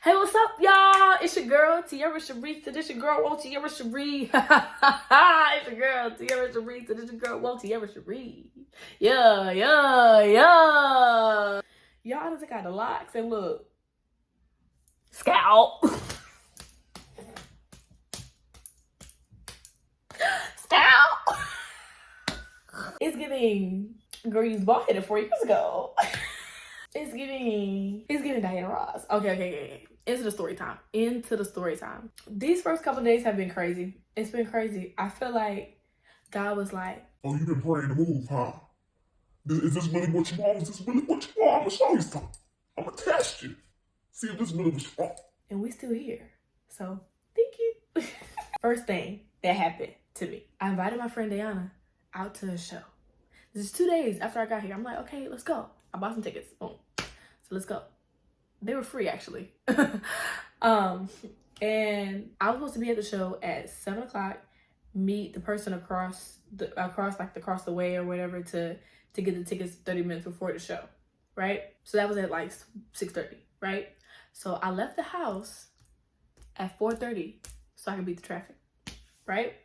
Hey, what's up, y'all? It's your girl, Tiara Sharita. This your girl, Won't Tiara Cherie. It's your girl, Tiara Sharita. This your girl, Won't Tiara Cherie. Yeah. Y'all just got the locks and look. Scalp. Scalp. It's giving, girl, you was bald-headed 4 years ago. It's giving Diana Ross. Okay. Into the story time. These first couple days have been crazy. It's been crazy. I feel like God was like, oh, you've been praying to move, huh? Is this really what you want? Is this really what you want? I'm gonna show you something. I'm gonna test you. See if this is really what you want. and we still here. So thank you. First thing that happened to me, I invited my friend Diana out to a show. This is 2 days after I got here. I'm like, okay, let's go. I bought some tickets. Boom. So let's go. They were free actually. And I was supposed to be at the show at 7 o'clock, meet the person across the way or whatever to get the tickets 30 minutes before the show, right? So that was at like 6:30, right? So I left the house at 4:30 so I could beat the traffic, right?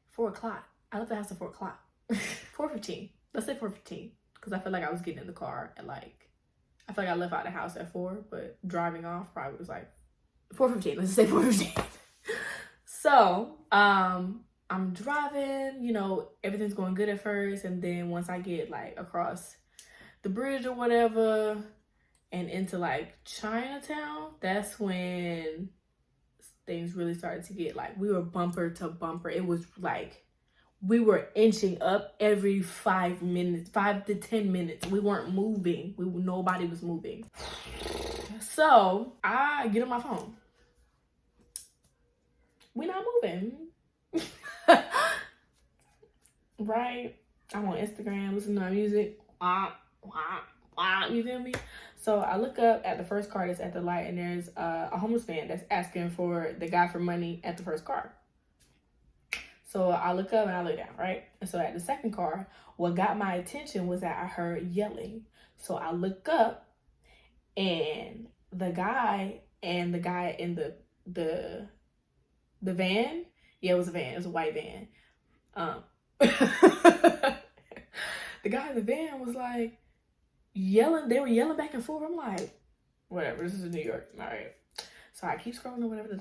4 o'clock. I left the house at 4 o'clock. 4:15. Let's say 4:15 because I feel like I was getting in the car at I feel like I left out the house at 4, but driving off probably was like 4:15. Let's say 4:15. So, I'm driving, everything's going good at first. And then once I get across the bridge or whatever and into Chinatown, that's when things really started to get we were bumper to bumper. It was we were inching up every 5 to 10 minutes. We weren't moving. Nobody was moving. So I get on my phone. We're not moving. Right? I'm on Instagram, listening to my music. You feel me? So I look up at the first car that's at the light, and there's a homeless man that's asking for the guy for money at the first car. So I look up and I look down, right? And so at the second car, what got my attention was that I heard yelling. So I look up, and the guy in the van, yeah, it was a van. It was a white van. The guy in the van was yelling. They were yelling back and forth. I'm like, whatever. This is New York. All right. So I keep scrolling or whatever.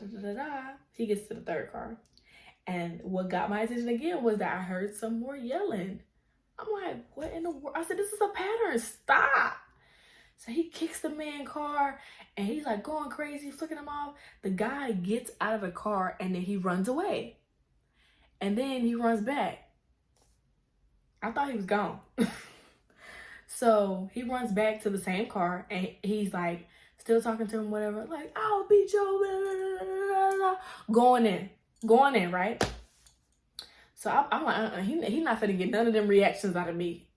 He gets to the third car. And what got my attention again was that I heard some more yelling. I'm like, what in the world? I said, this is a pattern. Stop. So he kicks the man's car and he's going crazy, flicking him off. The guy gets out of the car and then he runs away. And then he runs back. I thought he was gone. So he runs back to the same car and he's still talking to him, whatever. I'll beat you. Going in, right? So I'm like, he's not finna get none of them reactions out of me.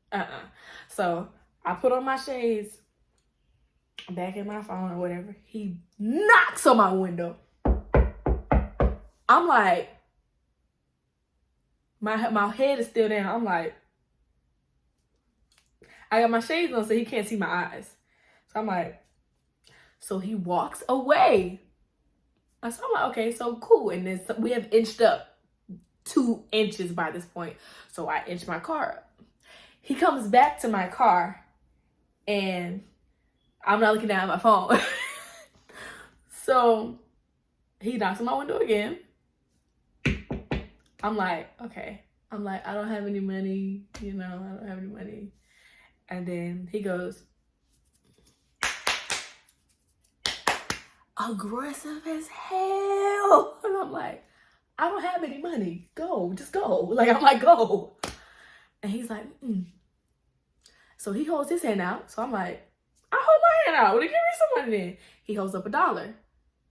So I put on my shades, back in my phone or whatever. He knocks on my window. I'm like, my head is still down. I'm like, I got my shades on so he can't see my eyes. So I'm like, so he walks away. So I'm like, okay, so cool. And then we have inched up 2 inches by this point. So I inch my car up. He comes back to my car and I'm not looking down at my phone. So he knocks on my window again. I'm like, okay. I'm like, I don't have any money. I don't have any money. And then he goes, aggressive as hell. And I'm like, I don't have any money. Go, just go. I'm like, go. And he's like, So he holds his hand out. So I'm like, I hold my hand out. Well, give me some money then. He holds up $1.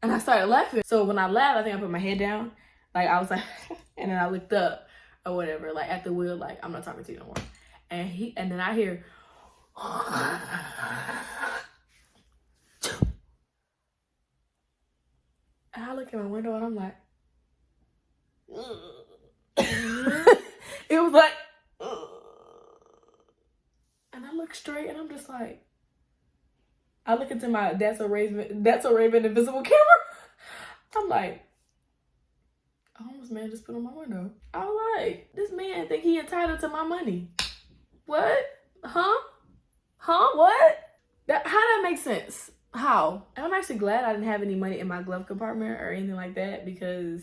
And I started laughing. So when I laughed, I think I put my head down. I was like, and then I looked up or whatever, at the wheel, I'm not talking to you no more. And then I hear, and I look at my window and I'm like, it was and I look straight and I'm just like, I look into my That's a Raven invisible camera. I'm like, a homeless man just put on my window. I was like, this man think he entitled to my money. What? Huh? What? How that makes sense? How? And I'm actually glad I didn't have any money in my glove compartment or anything like that, because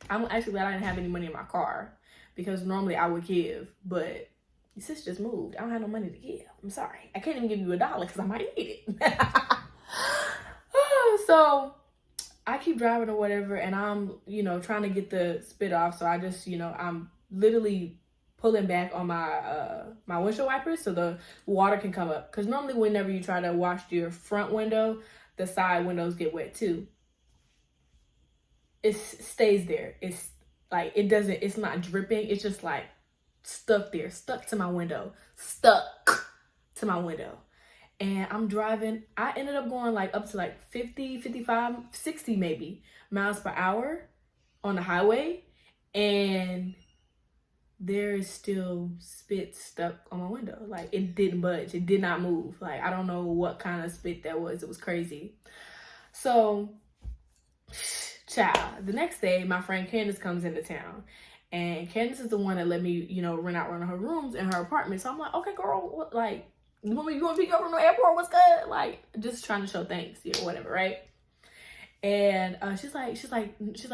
I'm actually glad I didn't have any money in my car, because normally I would give, but your sis just moved. I don't have no money to give. I'm sorry. I can't even give you $1 because I might need it. So I keep driving or whatever, and I'm, trying to get the spit off. So I just, I'm literally pulling back on my my windshield wipers so the water can come up. Because normally whenever you try to wash your front window, the side windows get wet too. It stays there. It's like, it's not dripping. It's just like stuck there, stuck to my window. And I'm driving. I ended up going like up to like 50, 55, 60 maybe miles per hour on the highway. And there is still spit stuck on my window. Like, it didn't budge. It did not move. Like, I don't know what kind of spit that was. It was crazy. So, child, the next day, my friend Candace comes into town. And Candace is the one that let me, rent out one of her rooms in her apartment. So I'm like, okay, girl, what, like, you want to pick up from the airport? What's good? Like, just trying to show thanks, whatever, right? And she's like,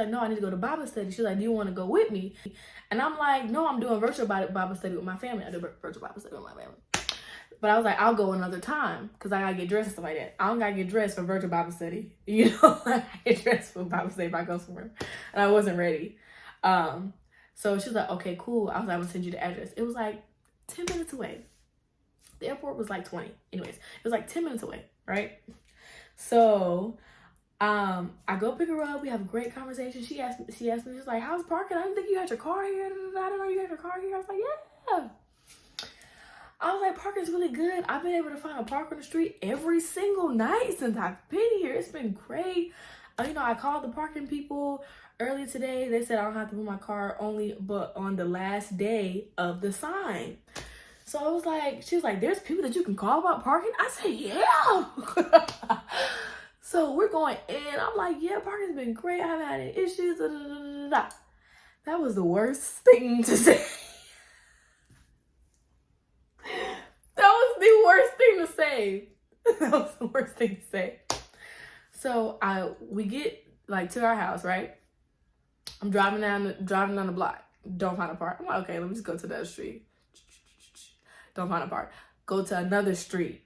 no, I need to go to Bible study. She's like, do you want to go with me? And I'm like, no, I'm doing virtual Bible study with my family. I do virtual Bible study with my family. But I was like, I'll go another time because I gotta get dressed and stuff like that. I don't gotta get dressed for virtual Bible study. I get dressed for Bible study if I go somewhere. And I wasn't ready. So she's like, okay, cool. I was like, I'm gonna send you the address. It was like 10 minutes away. The airport was like 20. Anyways, it was like 10 minutes away, right? So I go pick her up. We have a great conversation. She asked me, she's like, how's parking? I didn't think you had your car here. I didn't know you had your car here. I was like, yeah. I was like, parking's really good. I've been able to find a park on the street every single night since I've been here. It's been great. I called the parking people earlier today. They said I don't have to move my car but on the last day of the sign. So I was like, she was like, there's people that you can call about parking? I said, yeah. So we're going in. I'm like, yeah, parking's been great. I haven't had any issues. That was the worst thing to say. That was the worst thing to say. That was the worst thing to say. So we get like to our house, right? I'm driving down the block. Don't find a park. I'm like, okay, let me just go to that street. Don't find a park. Go to another street.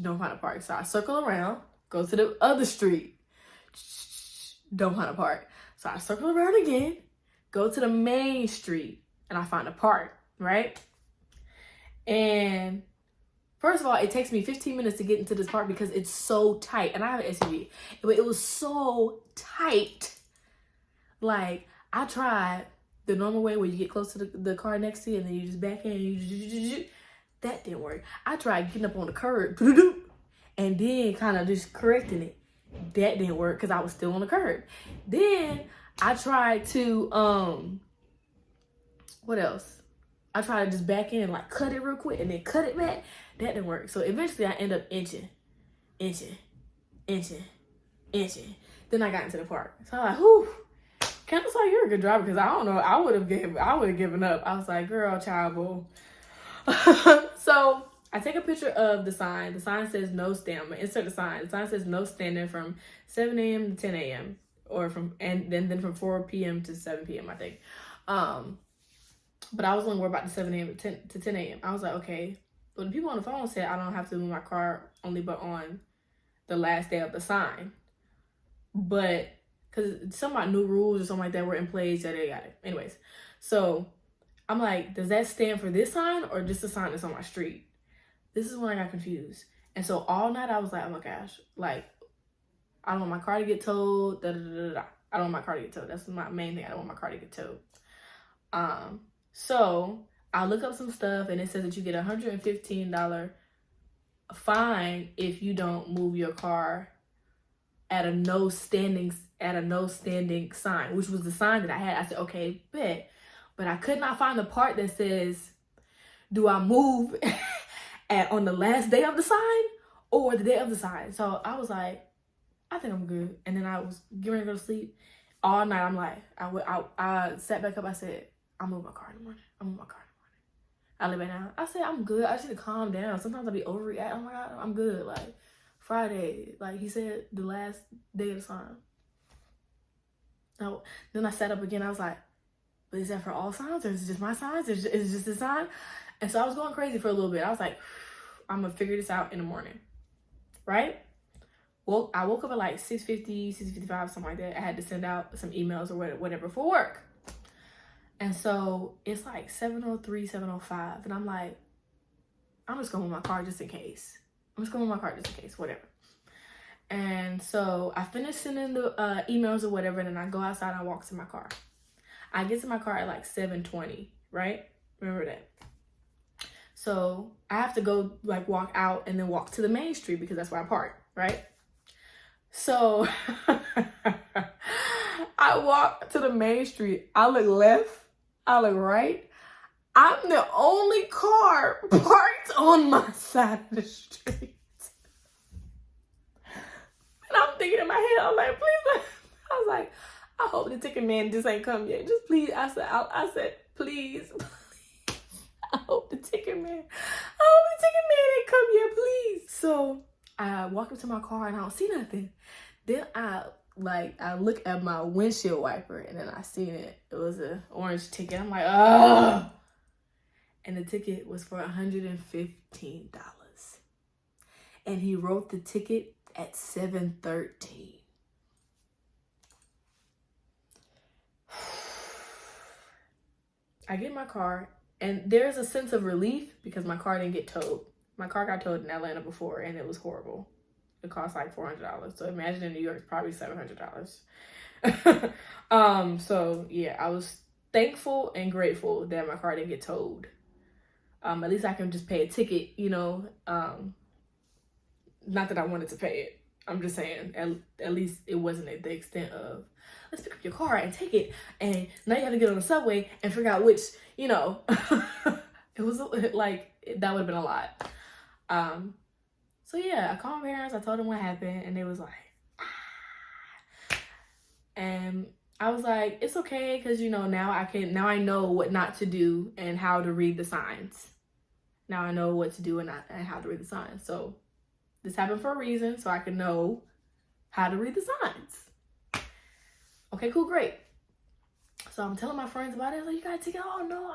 Don't find a park. So I circle around, go to the other street. Don't find a park. So I circle around again, go to the main street, and I find a park, right? And first of all, it takes me 15 minutes to get into this park because it's so tight. And I have an SUV. But it was so tight. Like, I tried the normal way where you get close to the car next to you and then you just back in. That didn't work. I tried getting up on the curb and then kind of just correcting it. That didn't work because I was still on the curb. Then I tried to, what else? I tried to just back in and like cut it real quick and then cut it back. That didn't work. So eventually I end up inching. Then I got into the park. So I'm like, whew. Candace, like, you're a good driver because I don't know. I would have given up. I was like, girl, child, boo. So I take a picture of the sign. The sign says no stand. I'm gonna insert the sign. The sign says no standing from 7 a.m. to 10 a.m. and then from 4 p.m. to 7 p.m. I think. But I was only worried about the 7 a.m. to 10 a.m. I was like, okay. But the people on the phone said I don't have to move my car only but on the last day of the sign. But because some new rules or something like that were in place, yeah, they got it. Anyways, so I'm like, does that stand for this sign or just the sign that's on my street? This is when I got confused. And so all night I was like, oh my gosh, like, I don't want my car to get towed. I don't want my car to get towed. That's my main thing. I don't want my car to get towed. So I look up some stuff and it says that you get $115 fine if you don't move your car at a no standing sign, which was the sign that I had. I said, okay, bet. But I could not find the part that says, do I move on the last day of the sign or the day of the sign. So I was like, I think I'm good. And then I was getting ready to go to sleep. All night, I'm like, I sat back up. I said, I'll move my car in the morning. I'll move my car in the morning. I lay back down. I said, I'm good. I just need to calm down. Sometimes I be overreacting. Oh my God, I'm good. Like, Friday, like he said, the last day of the sign. No, then I sat up again. I was like, but is that for all signs, or is it just my signs? Is it just the sign? And so I was going crazy for a little bit. I was like, I'm gonna figure this out in the morning, right? Well, I woke up at like 6:50, 6:55, something like that. I had to send out some emails or whatever for work. And so it's like 7:03, 7:05. And I'm like, I'm just going with my car just in case. Whatever. And so I finished sending the emails or whatever. And then I go outside and I walk to my car. I get to my car at like 7:20, right? Remember that. So I have to go like walk out and then walk to the main street because that's where I park, right? So I walk to the main street. I look left. I look right. I'm the only car parked on my side of the street. And I'm thinking in my head, I'm like, please. I was like, I hope the ticket man just ain't come yet. Just please. I said, please. I hope the ticket man ain't come yet, please. So I walk up to my car and I don't see nothing. Then I look at my windshield wiper and then I seen it. It was an orange ticket. I'm like, oh. And the ticket was for $115. And he wrote the ticket at 7:13. I get in my car and there's a sense of relief because my car didn't get towed. My car got towed in Atlanta before and it was horrible. It cost like $400. So imagine in New York, it's probably $700. So yeah, I was thankful and grateful that my car didn't get towed. At least I can just pay a ticket, you know. Not that I wanted to pay it. I'm just saying, at least it wasn't at the extent of, let's pick up your car and take it. And now you have to get on the subway and figure out which, you know, it was like, that would have been a lot. So yeah, I called my parents, I told them what happened, and they was like, ah. And I was like, it's okay, because you know, now I know what not to do and how to read the signs. Now I know what to do and how to read the signs. So this happened for a reason, so I can know how to read the signs. Okay, cool, great. So I'm telling my friends about it. Like, you gotta take it. Oh no.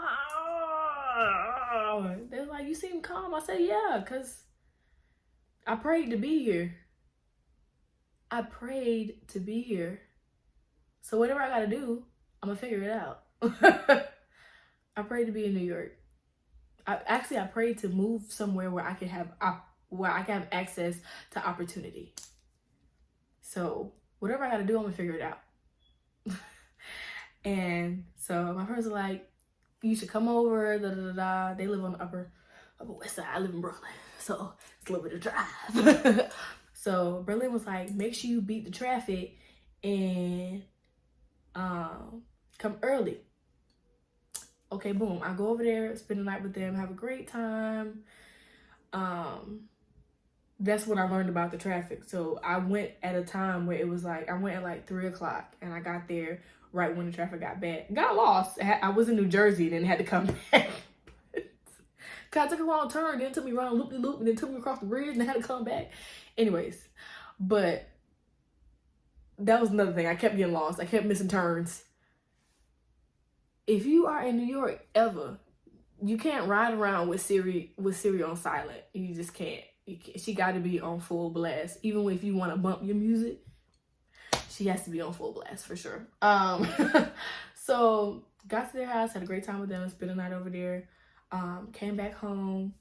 They was like, you seem calm. I said, yeah, because I prayed to be here. So whatever I gotta do, I'm gonna figure it out. I prayed to be in New York. I prayed to move somewhere where I can have access to opportunity. So whatever I gotta do, I'm gonna figure it out. And so my friends are like, you should come over, da da da. They live on the upper west side. I live in Brooklyn, so it's a little bit of drive. So Berlin was like, make sure you beat the traffic and come early. Okay, boom. I go over there, spend the night with them, have a great time. That's when I learned about the traffic. So I went at a time where it was like, I went at like 3:00 and I got there right when the traffic got bad. Got lost. I was in New Jersey, then had to come back. Cause I took a wrong turn, then took me around loop-de-loop, and then took me across the bridge, and then had to come back. Anyways, but that was another thing. I kept getting lost. I kept missing turns. If you are in New York ever, you can't ride around with Siri on silent. You just can't. She got to be on full blast. Even if you want to bump your music, she has to be on full blast for sure. So got to their house, had a great time with them, spent the night over there. Came back home.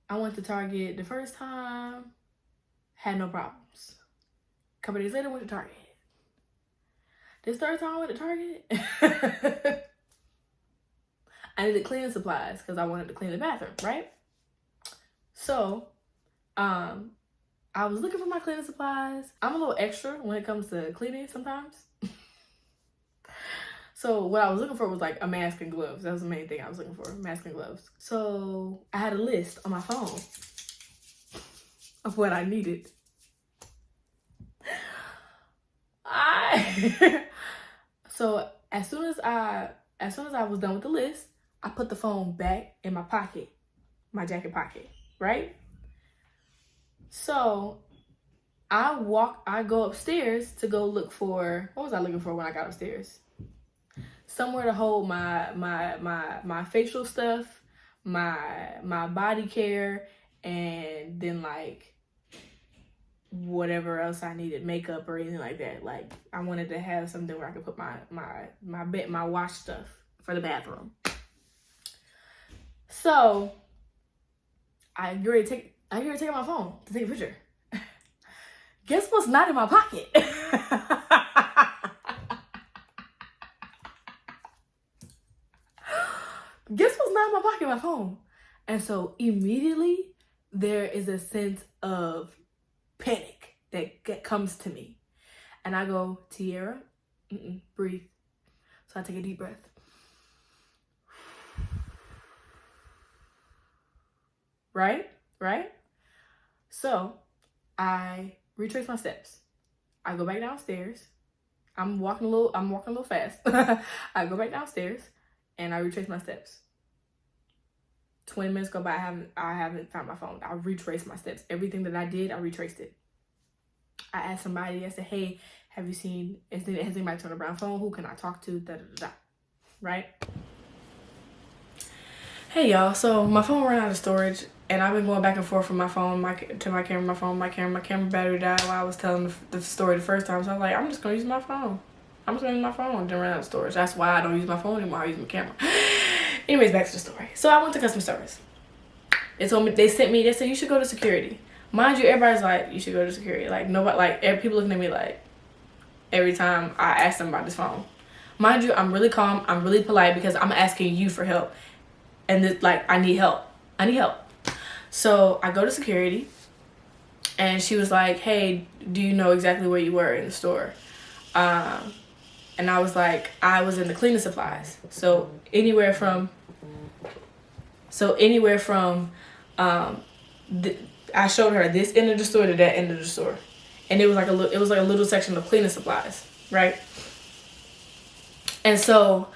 I went to Target the first time, had no problems. A couple days later, went to Target. This third time I went to Target, I needed cleaning supplies because I wanted to clean the bathroom, right? So, I was looking for my cleaning supplies. I'm a little extra when it comes to cleaning sometimes. So what I was looking for was like a mask and gloves. That was the main thing I was looking for, mask and gloves. So I had a list on my phone of what I needed. So as soon as I was done with the list, I put the phone back in my pocket, my jacket pocket, right? So I go upstairs to go look for, what was I looking for when I got upstairs? Somewhere to hold my facial stuff, my body care, and then like whatever else I needed, makeup or anything like that. Like I wanted to have something where I could put my wash stuff for the bathroom. So I get ready to take out my phone to take a picture. Guess what's not in my pocket? Guess what's not in my pocket? My phone. And so immediately there is a sense of panic that comes to me. And I go, Tiara, breathe. So I take a deep breath. Right? So I retrace my steps. I go back downstairs. I'm walking a little fast. I go back downstairs and I retrace my steps. 20 minutes go by, I haven't found my phone. I retraced my steps. Everything that I did, I retraced it. I asked somebody, I said, hey, have you seen, has anybody turned a brown phone? Who can I talk to? Right? Hey y'all, so my phone ran out of storage and I've been going back and forth from my phone to my camera, my camera battery died while I was telling the story the first time. So I was like, I'm just gonna use my phone. And then ran out of storage. That's why I don't use my phone anymore. I use my camera. Anyways, back to the story. So I went to customer service. They said you should go to security. Mind you, everybody's like, you should go to security. Like nobody, people looking at me like every time I ask them about this phone. Mind you, I'm really calm, I'm really polite because I'm asking you for help. And I need help. So I go to security and she was like, hey, do you know exactly where you were in the store? And I was like, I was in the cleaning supplies. So anywhere from I showed her this end of the store to that end of the store. And it was like a little section of cleaning supplies, right? And so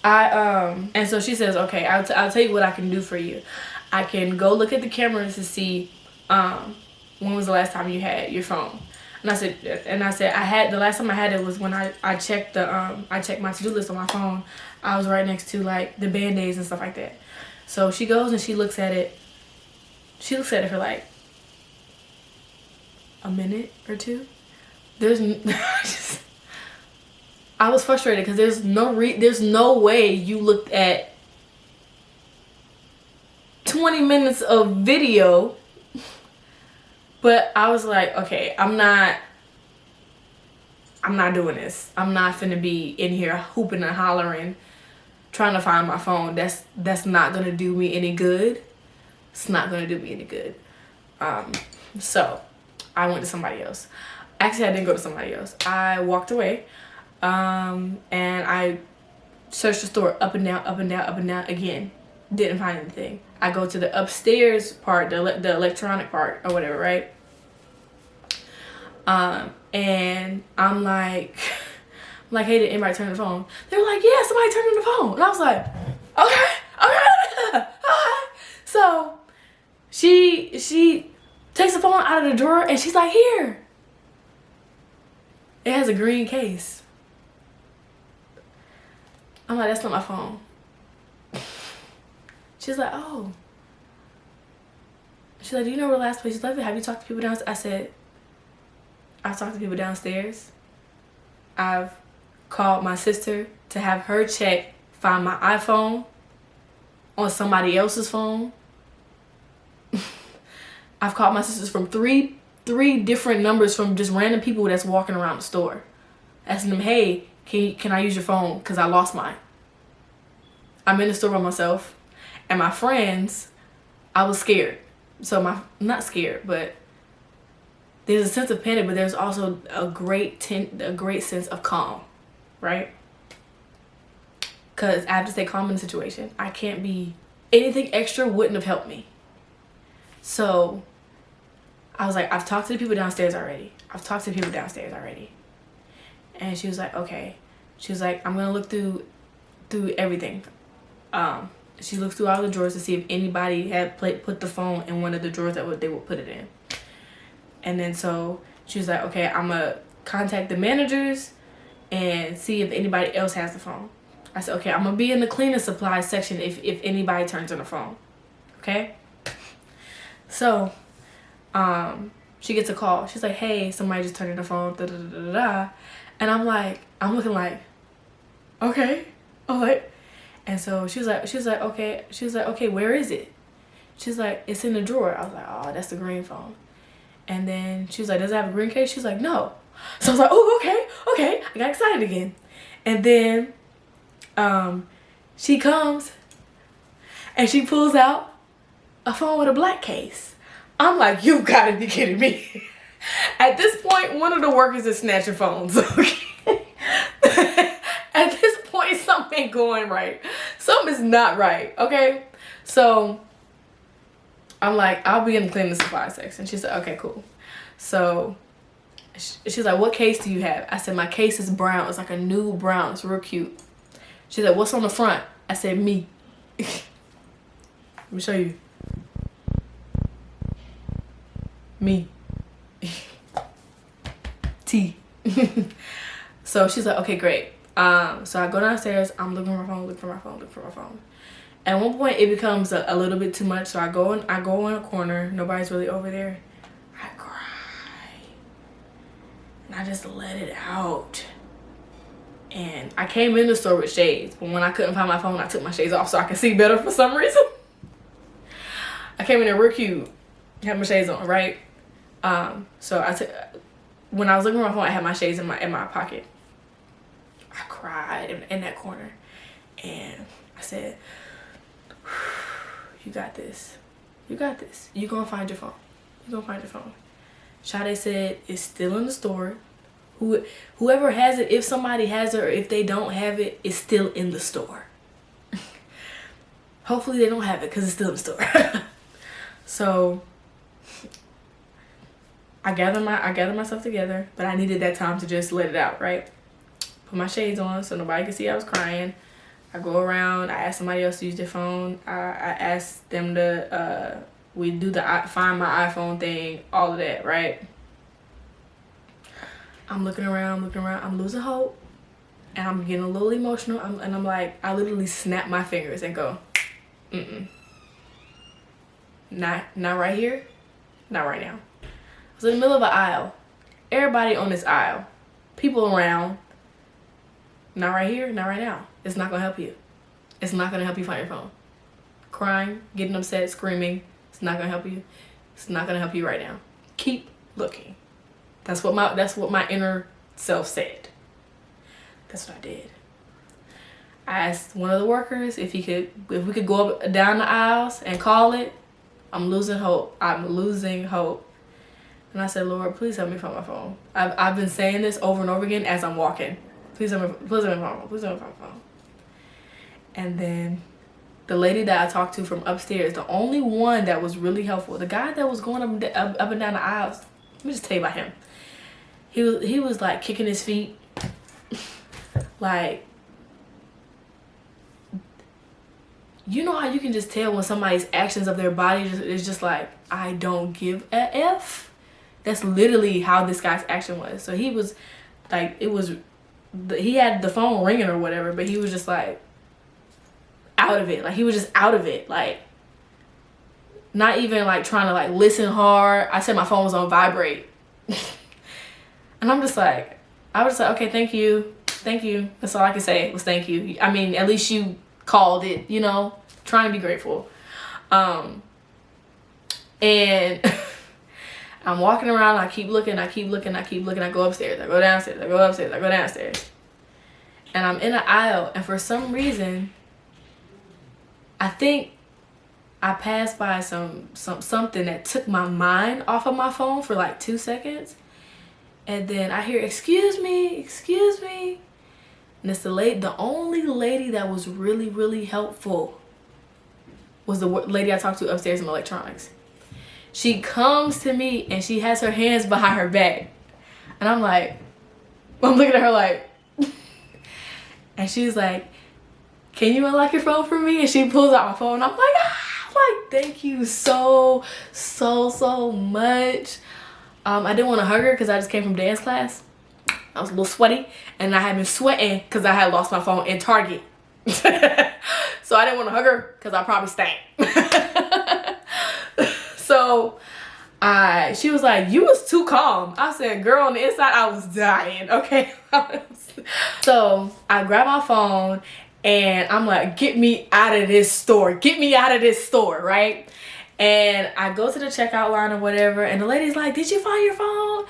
so she says, okay, I'll tell you what I can do for you. I can go look at the cameras to see when was the last time you had your phone. And I said the last time I had it was when I checked my to-do list on my phone. I was right next to like the Band-Aids and stuff like that. So she goes and she looks at it. She looks at it for like a minute or two. I was frustrated because there's no way you looked at 20 minutes of video. But I was like, okay, I'm not doing this. I'm not finna be in here hooping and hollering trying to find my phone. That's not gonna do me any good. It's not gonna do me any good. So I went to somebody else. Actually, I didn't go to somebody else. I walked away, and I searched the store up and down again. Didn't find anything. I go to the upstairs part, the electronic part or whatever, right? And I'm like, hey, did anybody turn the phone? They were like, yeah, somebody turned on the phone. And I was like, okay. So she takes the phone out of the drawer and she's like, here. It has a green case. I'm like, that's not my phone. She's like, oh. She's like, do you know where the last place you left it? Have you talked to people downstairs? I said, I've talked to people downstairs. I've called my sister to have her find my iPhone on somebody else's phone. I've called my sisters from three different numbers from just random people that's walking around the store. Asking them, hey, can I use your phone? Because I lost mine. I'm in the store by myself. And my friends, I was scared. So not scared, but there's a sense of panic, but there's also a great sense of calm, right? Because I have to stay calm in the situation. I can't be, anything extra wouldn't have helped me. So I was like, I've talked to the people downstairs already. And she was like, okay. She was like, I'm gonna look through everything. She looked through all the drawers to see if anybody had put the phone in one of the drawers that they would put it in. And then so she was like, okay, I'm gonna contact the managers and see if anybody else has the phone. I said, okay, I'm gonna be in the cleaning supplies section if anybody turns on the phone. Okay? So, she gets a call. She's like, hey, somebody just turned on the phone, da da da da da. And I'm looking like, okay, all right. And so she was like, okay, where is it? She's like, it's in the drawer. I was like, oh, that's the green phone. And then she was like, does it have a green case? She's like, no. So I was like, oh, okay. I got excited again. And then she comes and she pulls out a phone with a black case. I'm like, you gotta be kidding me. At this point, one of the workers is snatching phones. Okay? At this point, something ain't going right. Something is not right. Okay? So I'm like, I'll be in the cleaning supply section. She said, okay, cool. So she's like, what case do you have? I said, my case is brown. It's like a new brown. It's real cute. She said, what's on the front? I said, me. Let me show you. Me. T. So she's like, okay, great. So I go downstairs. I'm looking for my phone. At one point, it becomes a little bit too much. So I go in a corner. Nobody's really over there. I cry. And I just let it out. And I came in the store with shades. But when I couldn't find my phone, I took my shades off so I could see better for some reason. I came in there real cute. Had my shades on, right? So when I was looking at my phone, I had my shades in my pocket. I cried in that corner. And I said, you got this. You're gonna find your phone. Sade said it's still in the store. Whoever has it, if somebody has it or if they don't have it, it's still in the store. Hopefully they don't have it because it's still in the store. So I gather myself together, but I needed that time to just let it out, right? Put my shades on so nobody could see I was crying. I go around, I ask somebody else to use their phone. I ask them to we do the find my iPhone thing, all of that, right? I'm looking around, I'm losing hope, and I'm getting a little emotional, and I'm like, I literally snap my fingers and go, not right here, not right now. I was in the middle of an aisle, everybody on this aisle, people around, not right here, not right now. It's not gonna help you. It's not gonna help you find your phone. Crying, getting upset, screaming, it's not gonna help you. It's not gonna help you right now. Keep looking. That's what my inner self said. That's what I did. I asked one of the workers if we could go up down the aisles and call it. I'm losing hope. And I said, Lord, please help me find my phone. I've been saying this over and over again as I'm walking. Please help me find my phone. And then the lady that I talked to from upstairs, the only one that was really helpful, the guy that was going up and down the aisles, let me just tell you about him. He was like kicking his feet. Like, you know how you can just tell when somebody's actions of their body is just like, I don't give a F? That's literally how this guy's action was. So he was like, he had the phone ringing or whatever, but he was just like out of it. Like, he was just out of it. Like, not even like trying to like listen hard. I said my phone was on vibrate. And I was just like, okay, thank you. That's all I can say was thank you. I mean, at least you called it, you know, trying to be grateful. And I'm walking around, I keep looking. I go upstairs, I go downstairs. And I'm in an aisle, and for some reason, I think I passed by something that took my mind off of my phone for like 2 seconds. And then I hear, excuse me. And it's the only lady that was really, really helpful was the lady I talked to upstairs in electronics. She comes to me and she has her hands behind her back. And I'm looking at her like, and she's like, can you unlock your phone for me? And she pulls out my phone. I'm like, thank you so much. I didn't want to hug her because I just came from dance class. I was a little sweaty, and I had been sweating because I had lost my phone in Target. So I didn't want to hug her because I probably stank. So she was like, you was too calm. I said, girl, on the inside, I was dying, okay? So I grabbed my phone, and I'm like, get me out of this store. Get me out of this store, right? And I go to the checkout line or whatever, and the lady's like, did you find your phone?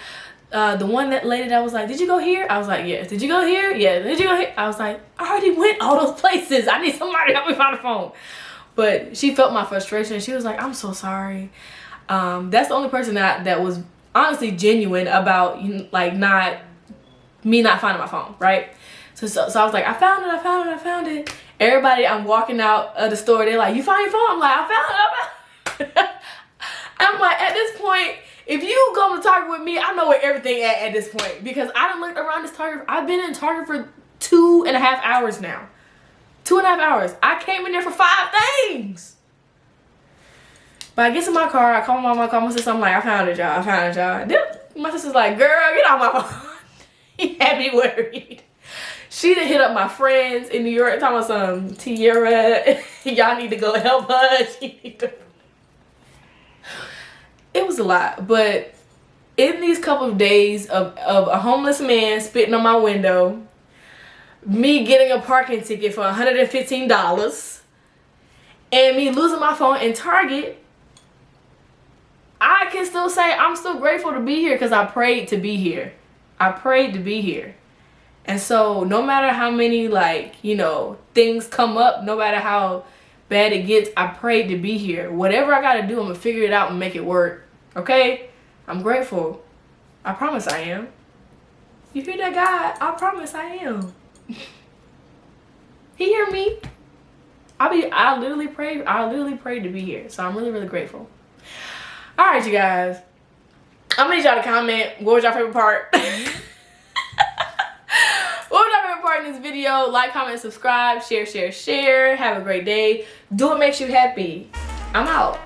The lady that was like, did you go here? I was like, yes. Did you go here? Yeah. Did you go here? I was like, I already went all those places. I need somebody to help me find a phone. But she felt my frustration. She was like, I'm so sorry. That's the only person that was honestly genuine about like not finding my phone, right? So I was like, I found it. Everybody, I'm walking out of the store, they're like, you found your phone? I'm like, I found it. I'm like, at this point, if you go to Target with me, I know where everything at this point, because I done looked around this Target. I've been in Target for 2.5 hours now. 2.5 hours. I came in there for 5 things. But I get in my car, I call my mom, I call my sister, I'm like, I found it, y'all. Then my sister's like, girl, get off my phone. He had me worried. She done hit up my friends in New York, talking about some Tierra. Y'all need to go help her. It was a lot, but in these couple of days of a homeless man spitting on my window, me getting a parking ticket for $115, and me losing my phone in Target, I can still say I'm still grateful to be here because I prayed to be here. I prayed to be here. And so no matter how many things come up, no matter how bad it gets, I prayed to be here. Whatever I gotta do, I'm gonna figure it out and make it work. Okay? I'm grateful. I promise I am. You hear that, God? I promise I am. He hear me. I literally prayed to be here. So I'm really, really grateful. Alright, you guys. I'm gonna need y'all to comment. What was your favorite part? What was your favorite part in this video? Like, comment, subscribe, share. Have a great day. Do what makes you happy. I'm out.